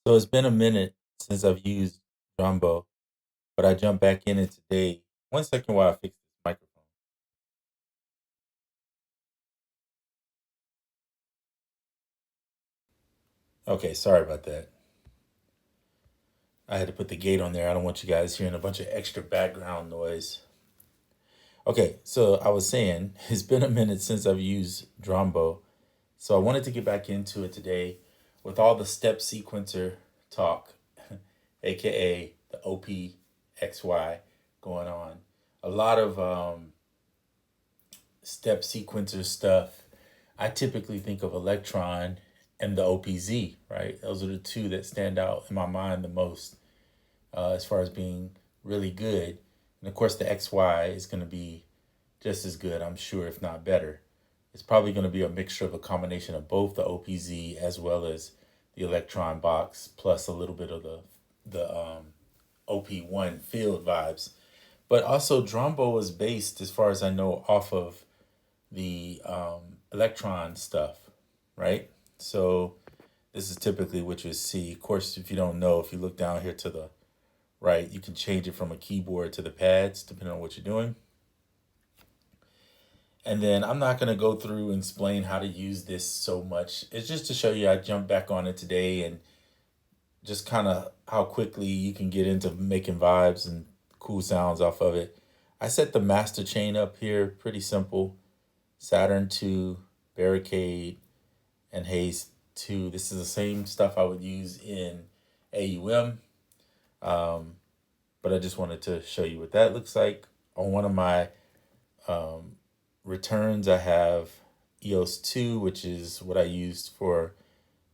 So it's been a minute since I've used Drambo, but I jumped back in it today. One second while I fix this microphone. Okay, sorry about that. I had to put the gate on there. I don't want you guys hearing a bunch of extra background noise. Okay, so I was saying it's been a minute since I've used Drambo, so I wanted to get back into it today with all the step sequencer talk, aka the OPXY going on. A lot of step sequencer stuff. I typically think of Electron and the OPZ, right? Those are the two that stand out in my mind the most as far as being really good. And of course, the XY is going to be just as good, I'm sure, if not better. It's probably going to be a mixture of a combination of both the OPZ as well as the Electron box, plus a little bit of the OP1 field vibes. But also, Drambo is based, as far as I know, off of the electron stuff, right? So this is typically what you see. Of course, if you don't know, if you look down here to the right, you can change it from a keyboard to the pads depending on what you're doing. And then I'm not going to go through and explain how to use this so much. It's just to show you I jumped back on it today and just kind of how quickly you can get into making vibes and cool sounds off of it. I set the master chain up here, pretty simple. Saturn 2, Barricade, and Haze 2. This is the same stuff I would use in AUM, but I just wanted to show you what that looks like. On one of my returns, I have EOS 2, which is what I used for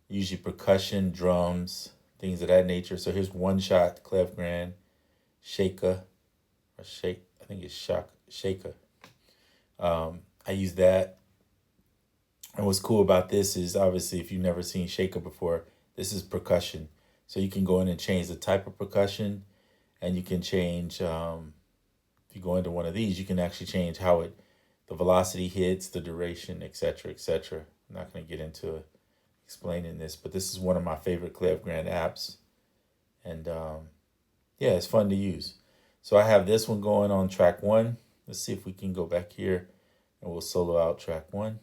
usually percussion, drums, things of that nature. So here's One Shot, Clef Grand, Shaker, or Shake, I think it's Shaker. I use that. And what's cool about this is obviously if you've never seen Shaker before, this is percussion. So you can go in and change the type of percussion, and you can change, if you go into one of these, you can actually change how the velocity hits, the duration, etc., etc. I'm not going to get into explaining this, but this is one of my favorite Clef Grand apps. And yeah, it's fun to use. So I have this one going on track 1. Let's see if we can go back here and we'll solo out track 1.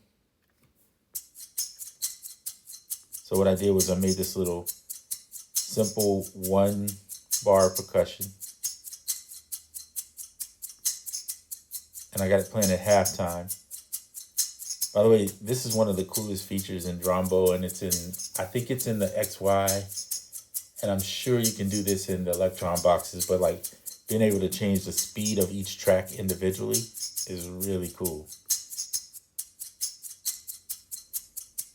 So what I did was I made this little simple 1-bar percussion. And I got it playing at halftime. By the way, this is one of the coolest features in Drambo, and I think it's in the XY, and I'm sure you can do this in the Electron boxes, but like being able to change the speed of each track individually is really cool.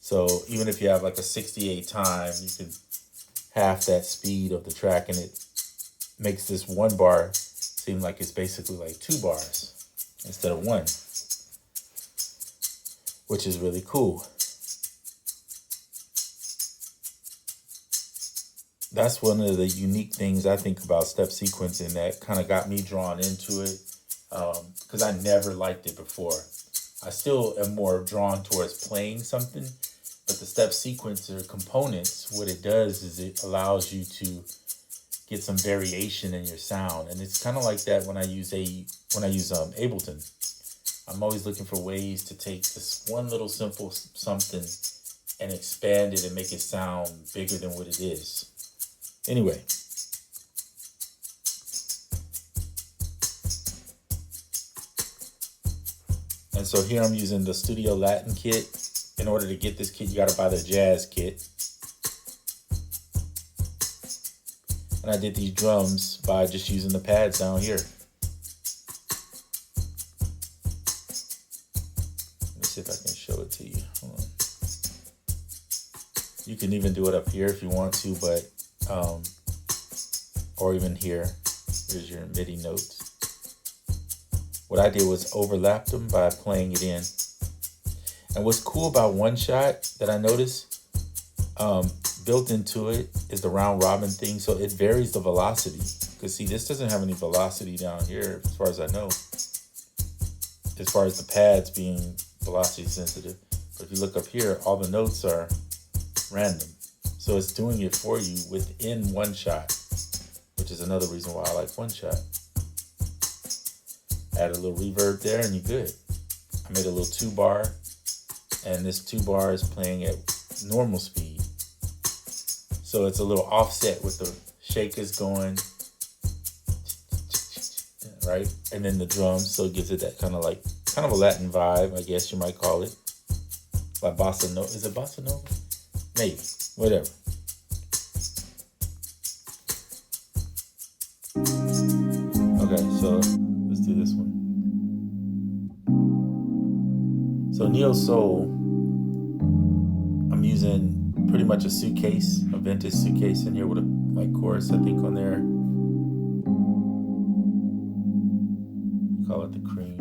So even if you have like a 68 time, you can half that speed of the track, and it makes this 1 bar seem like it's basically like 2 bars instead of 1, which is really cool. That's one of the unique things I think about step sequencing that kind of got me drawn into it, because I never liked it before. I still am more drawn towards playing something, but the step sequencer components, what it does is it allows you to get some variation in your sound, and it's kind of like that when I use Ableton. I'm always looking for ways to take this one little simple something and expand it and make it sound bigger than what it is. Anyway, and so here I'm using the Studio Latin kit. In order to get this kit, you got to buy the Jazz kit. And I did these drums by just using the pads down here. Let me see if I can show it to you. Hold on. You can even do it up here if you want to, but or even here. Here's your MIDI notes. What I did was overlap them by playing it in. And what's cool about One Shot that I noticed, built into it is the round robin thing, so it varies the velocity. Because see, this doesn't have any velocity down here, as far as I know, as far as the pads being velocity sensitive. But if you look up here, all the notes are random. So it's doing it for you within one shot, which is another reason why I like one shot. Add a little reverb there and you're good. I made a little 2-bar, and this 2-bar is playing at normal speed. So it's a little offset with the shakers going, right? And then the drums, so it gives it that kind of a Latin vibe, I guess you might call it. Like bossa nova. Is it bossa nova? Maybe. Whatever. Okay, so let's do this one. So Neo Soul, I'm using pretty much a suitcase, a vintage suitcase in here with a chorus, I think, on there. Call it the cream.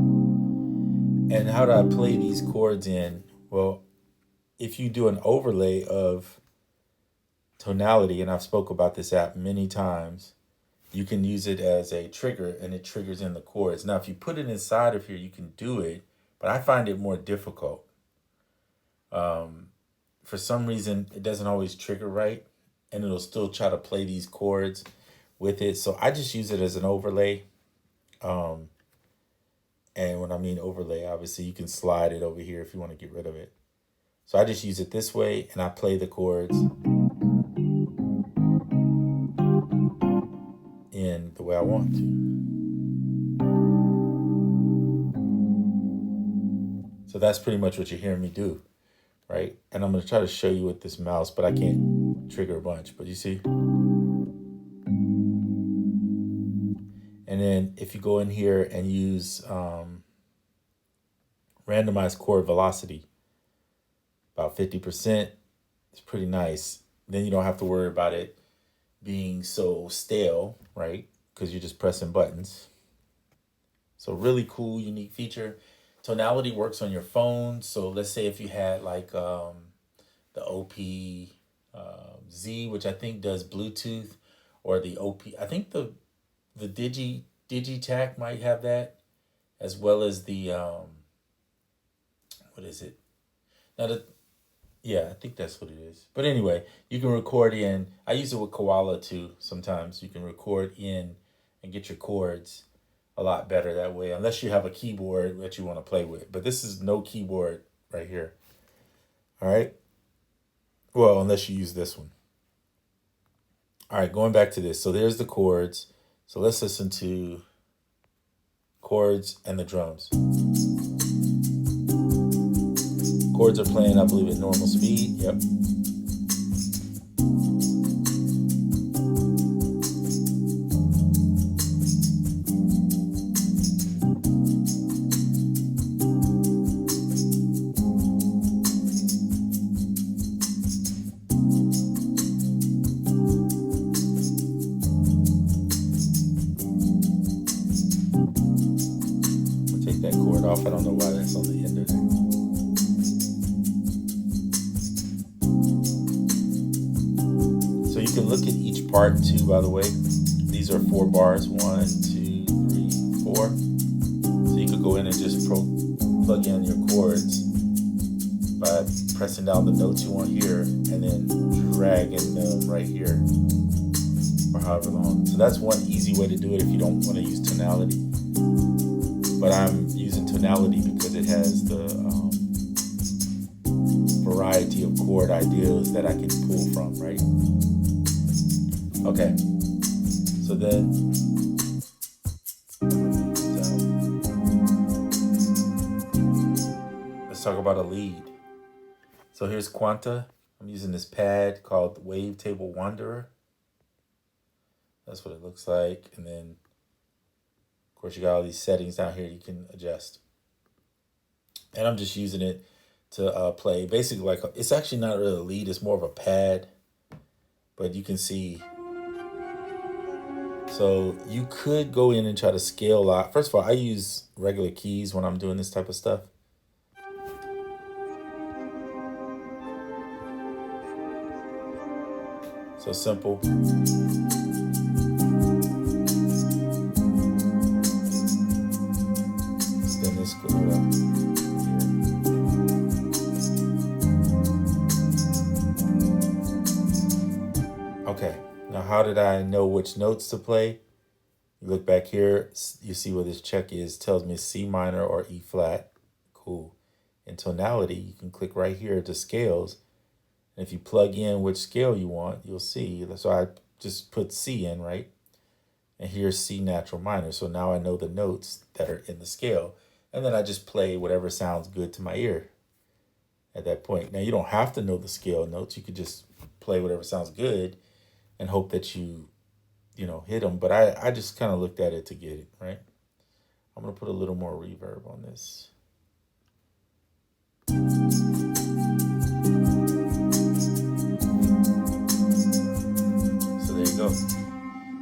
And how do I play these chords in? Well, if you do an overlay of tonality, and I've spoke about this app many times, you can use it as a trigger and it triggers in the chords. Now, if you put it inside of here, you can do it, but I find it more difficult. For some reason, it doesn't always trigger right, and it'll still try to play these chords with it. So I just use it as an overlay. And when I mean overlay, obviously you can slide it over here if you want to get rid of it. So I just use it this way, and I play the chords in the way I want to. So that's pretty much what you're hearing me do, right? And I'm going to try to show you with this mouse, but I can't trigger a bunch, but you see? And then if you go in here and use randomized chord velocity, about 50%, it's pretty nice. Then you don't have to worry about it being so stale, right? Because you're just pressing buttons. So really cool, unique feature. Tonality works on your phone. So let's say if you had like the OP Z, which I think does Bluetooth, or the OP, I think the Digitac might have that, as well as the what is it? Now yeah, I think that's what it is. But anyway, you can record in. I use it with Koala too. Sometimes you can record in and get your chords a lot better that way, unless you have a keyboard that you want to play with. But this is no keyboard right here. All right. Well, unless you use this one. All right, going back to this. So there's the chords. So let's listen to chords and the drums. Chords are playing, I believe, at normal speed. Yep. I'll take that chord off. I don't know why that's on the end of there. So you can look at each part too, by the way. These are 4 bars, 1, 2, 3, 4. So you could go in and just plug in your chords by pressing down the notes you want here and then dragging them right here for however long. So that's one easy way to do it if you don't want to use tonality. But I'm using tonality because it has the variety of chord ideas that I can pull from, right? Okay, so then let's talk about a lead. So here's Quanta. I'm using this pad called Wavetable Wanderer. That's what it looks like. And then, of course, you got all these settings down here you can adjust. And I'm just using it to play. Basically, like, it's actually not really a lead. It's more of a pad. But you can see. So you could go in and try to scale a lot. First of all, I use regular keys when I'm doing this type of stuff. So simple. Then this go up. Okay, now how did I know which notes to play? You look back here, you see where this check is, tells me C minor or E flat. Cool. In tonality, you can click right here to scales. And if you plug in which scale you want, you'll see. So I just put C in, right? And here's C natural minor. So now I know the notes that are in the scale. And then I just play whatever sounds good to my ear at that point. Now you don't have to know the scale notes. You could just play whatever sounds good and hope that you hit them. But I just kind of looked at it to get it, right? I'm going to put a little more reverb on this. So there you go.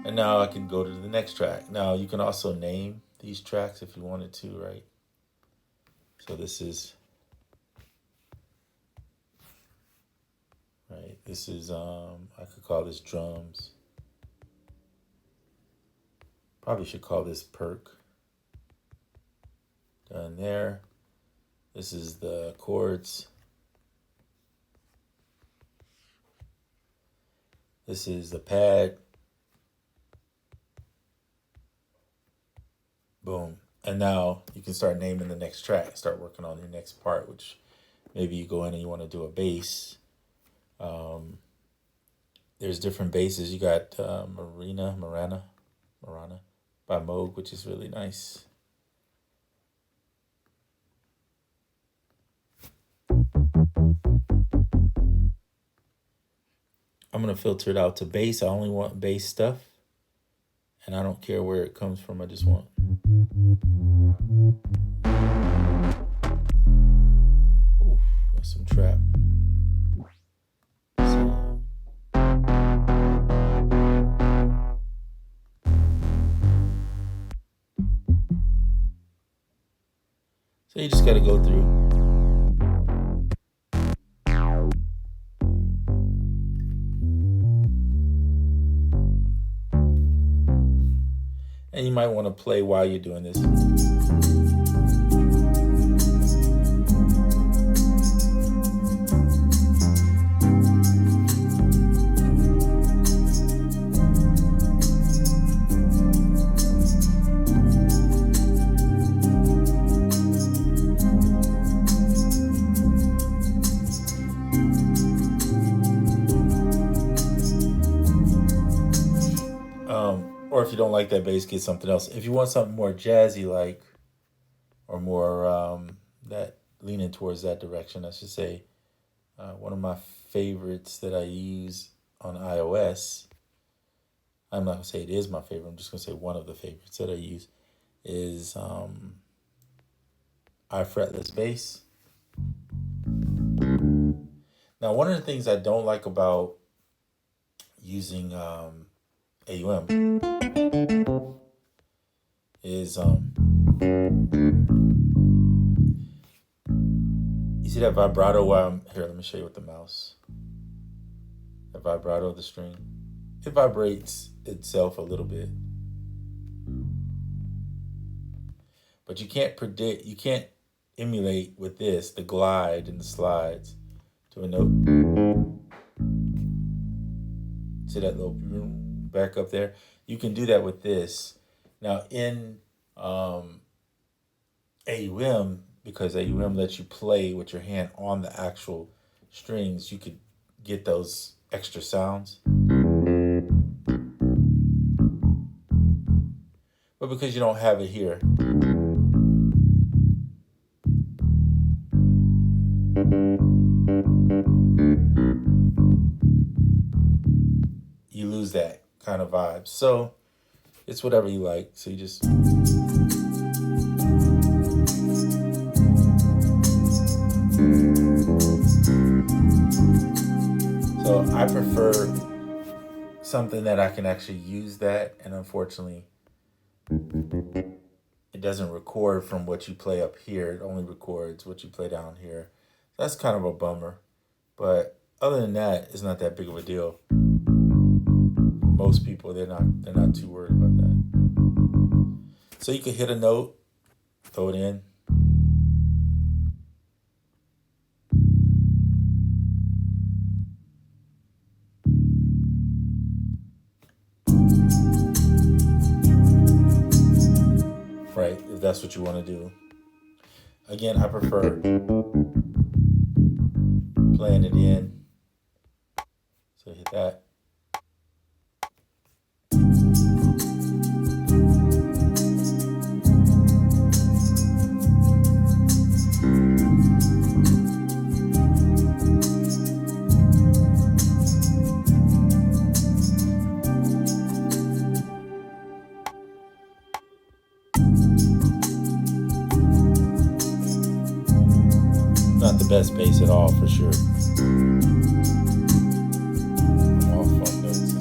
And now I can go to the next track. Now you can also name these tracks if you wanted to, right? So this is, right? This is, I could call this drums. Probably should call this perk. Done there. This is the chords. This is the pad. Boom. And now you can start naming the next track, start working on your next part, which maybe you go in and you want to do a bass. There's different basses. You got Marana by Moog, which is really nice. I'm going to filter it out to bass. I only want bass stuff. And I don't care where it comes from. I just want. Ooh, that's some trap. So you just got to go through. And you might want to play while you're doing this. Or if you don't like that bass, get something else. If you want something more jazzy like, or more that leaning towards that direction, I should say, one of my favorites that I use on iOS, I'm not going to say it is my favorite, I'm just going to say one of the favorites that I use is iFretless bass. Now, one of the things I don't like about using AUM is you see that vibrato while I'm here, let me show you with the mouse. That vibrato of the string. It vibrates itself a little bit. But you can't predict, you can't emulate with this, the glide and the slides to a note. See that little back up there? You can do that with this. Now in AUM, because AUM lets you play with your hand on the actual strings, you could get those extra sounds. But because you don't have it here, you lose that kind of vibe. So it's whatever you like. So you just. So I prefer something that I can actually use that, and unfortunately it doesn't record from what you play up here. It only records what you play down here. That's kind of a bummer. But other than that, it's not that big of a deal. Most people, they're not too worried about that. So you can hit a note, throw it in. that's what you want to do. Again, I prefer playing it in. So hit that. Not the best bass at all, for sure. I'm off on notes.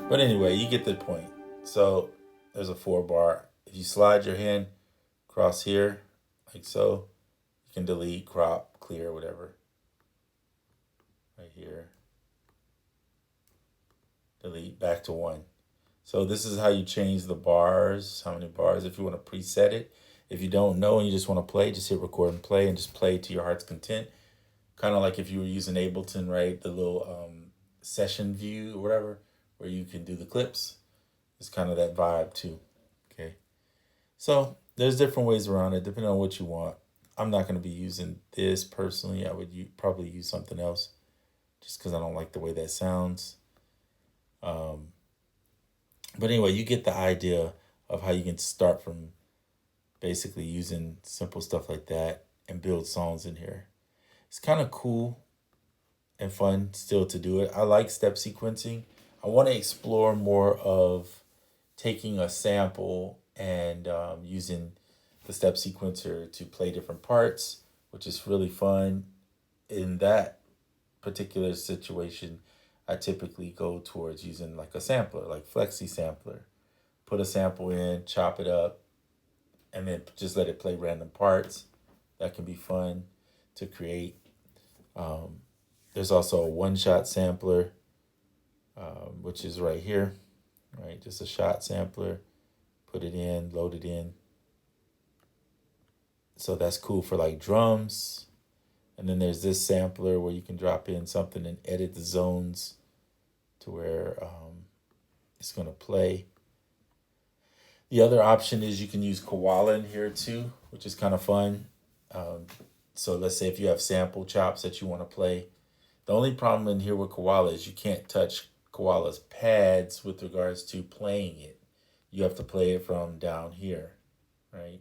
But anyway, you get the point. So there's a 4-bar. If you slide your hand across here, like so, you can delete, crop, clear, whatever. Right here. Delete, back to 1. So this is how you change the bars, how many bars, if you want to preset it. If you don't know and you just want to play, just hit record and play and just play to your heart's content. Kind of like if you were using Ableton, right? The little session view or whatever, where you can do the clips. It's kind of that vibe too, okay? So there's different ways around it, depending on what you want. I'm not going to be using this personally. I would probably use something else just because I don't like the way that sounds. But anyway, you get the idea of how you can start from basically using simple stuff like that and build songs in here. It's kind of cool and fun still to do it. I like step sequencing. I want to explore more of taking a sample and using the step sequencer to play different parts, which is really fun. In that particular situation, I typically go towards using like a sampler, like Flexi Sampler. Put a sample in, chop it up, and then just let it play random parts. That can be fun to create. There's also a one-shot sampler, which is right here, right? Just a shot sampler. Put it in, load it in. So that's cool for like drums. And then there's this sampler where you can drop in something and edit the zones to where it's going to play. The other option is you can use Koala in here too, which is kind of fun. So let's say if you have sample chops that you want to play. The only problem in here with Koala is you can't touch Koala's pads with regards to playing it. You have to play it from down here, right?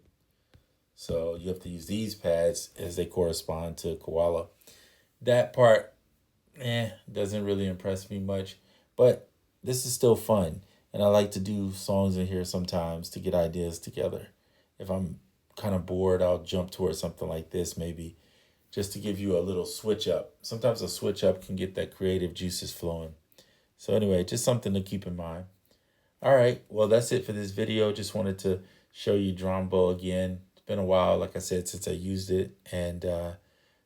So you have to use these pads as they correspond to Koala. That part, doesn't really impress me much. But this is still fun. And I like to do songs in here sometimes to get ideas together. If I'm kind of bored, I'll jump towards something like this maybe, just to give you a little switch up. Sometimes a switch up can get that creative juices flowing. So anyway, just something to keep in mind. All right, well, that's it for this video. Just wanted to show you Drambo again. It's been a while, like I said, since I used it. And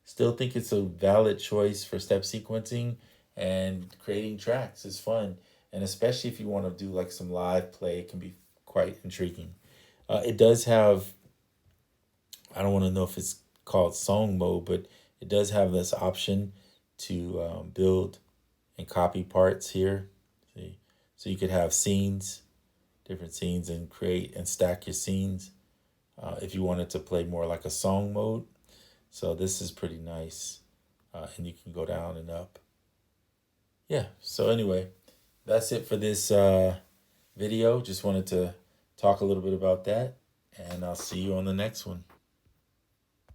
still think it's a valid choice for step sequencing and creating tracks. Is fun. And especially if you want to do like some live play, it can be quite intriguing. It does have, I don't want to know if it's called song mode, but it does have this option to build and copy parts here. See? So you could have scenes, different scenes, and create and stack your scenes if you wanted to play more like a song mode. So this is pretty nice. And you can go down and up. Yeah, so anyway, that's it for this video. Just wanted to talk a little bit about that, and I'll see you on the next one.